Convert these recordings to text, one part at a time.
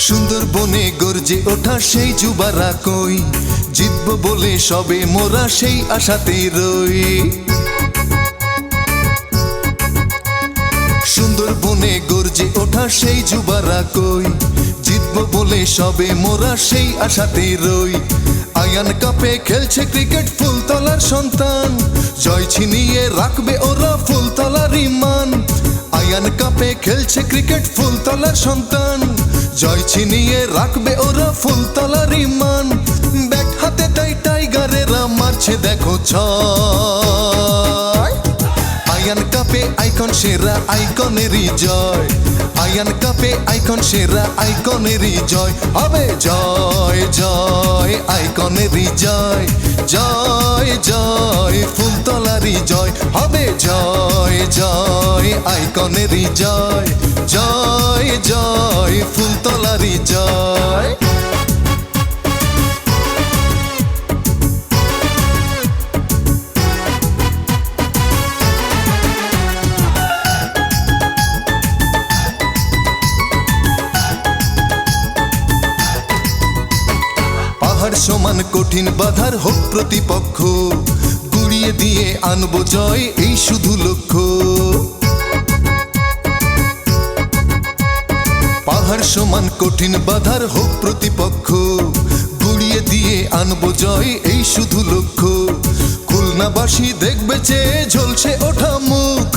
সুন্দরবনে গর্জে ওঠা সেই যুবারা কই, জিতব বলে সবে মোরা সেই আশাতেই রই। সুন্দরবনে গর্জে ওঠা সেই যুবারা কই, জিতব বলে সবে মোরা সেই আশাতেই রই। আয়ান কাপে খেলছে ক্রিকেট ফুলতলার সন্তান, জয় ছিনিয়ে রাখবে ওরা ফুলতলার ইমান। আয়ান কাপে খেলছে ক্রিকেট ফুলতলার সন্তান, জয় ছিনিয়ে রাখবে ওরা ফুলতলার ইমান। ব্যাট হাতে তাই টাইগারেরা মারছে দেখো ছয়। আয়ান কাপে আইকন সেরা আইকনেরই জয়, আয়ান কাপে আইকন সেরা আইকনেরই জয়। হবে জয় জয় আইকনেরই জয়, জয় জয় ফুলতলারই জয়। হবে জয় জয় আইকনেরই জয়, জয় জয় ফুলতলারই জয়। পাহাড় সমান কঠিন বাধার হোক প্রতিপক্ষ, গুড়িয়ে দিয়ে আনবো জয় এই শুধু লক্ষ্য। পাহাড় সমান কঠিন বাধার হোক প্রতিপক্ষ, গুড়িয়ে দিয়ে আনবো জয় এই শুধু লক্ষ্য। খুলনাবাসী দেখবে চেয়ে ঝলসে ওঠা মুখ,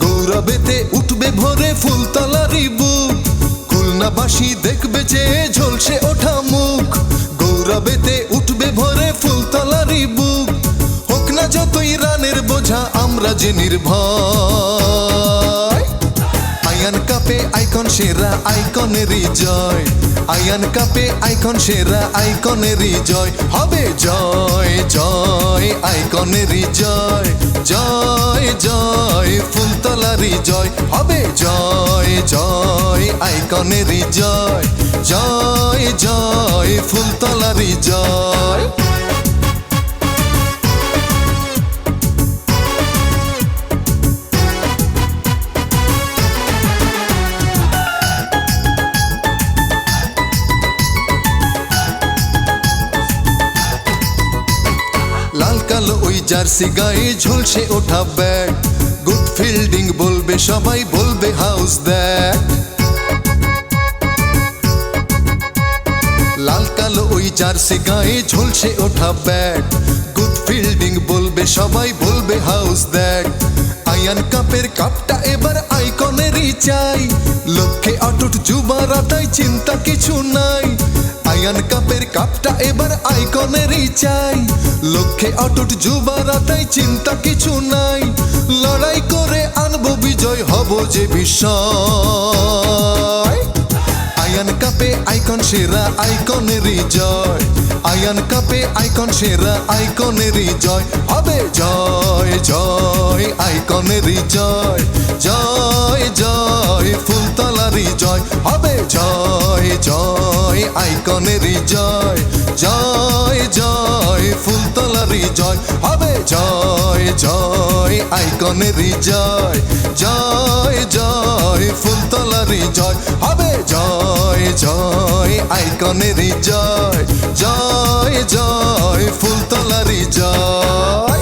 গৌরবেতে উঠবে ভরে ফুলতলারই বুক। খুলনাবাসী দেখবে চেয়ে ঝলসে ওঠা মুখ, গৌরবেতে উঠবে ভরে ফুলতলারই বুক। হোক না যতই রানের বোঝা আমরা যে নির্ভয়। আয়ান কাপে আইকন সেরা আইকনেরই জয়, আয়ান কাপে আইকন সেরা আইকনেরই জয়। হবে জয় জয় আইকনেরই জয়, জয় জয় ফুলতলারই জয়। হবে জয় জয় আইকনেরই জয়, জয় জয় ফুলতলারই জয়। লাল কালো ওই জার্সি গায়ে ঝলসে ওঠা ব্যাট, গুড ফিল্ডিং বলবে সবাই বলবে হাউস দ্যাট। লাল কালো ওই জার্সি গায়ে ঝলসে ওঠা ব্যাট, গুড ফিল্ডিং বলবে সবাই বলবে হাউস দ্যাট। আয়ান কাপের কাপটা এবার আইকনেরই চাই, লক্ষ্যে অটুট যুবারা তাই চিন্তা কিছু নাই। আয়ান কাপের কাপটা এবার আইকনেরই চাই, লক্ষ্যে অটুট যুবারা তাই চিন্তা কিছু নাই। লড়াই করে আনবো বিজয় হব যে বিস্ময়। আয়ান কাপে আইকন সেরা আইকনেরই জয়, আয়ান কাপে আইকন সেরা আইকনেরই জয়। হবে জয় জয় আইকনেরই জয়, জয় জয় ফুলতলারই জয়। হবে জয় জয় আইকনেরই জয়, জয় জয় ফুলতলারই জয়। হবে জয় জয় আইকনেরই জয়, জয় জয় ফুলতলারই জয়। হবে জয় জয় আইকনেরই জয়, জয় জয় ফুলতলারই জয়।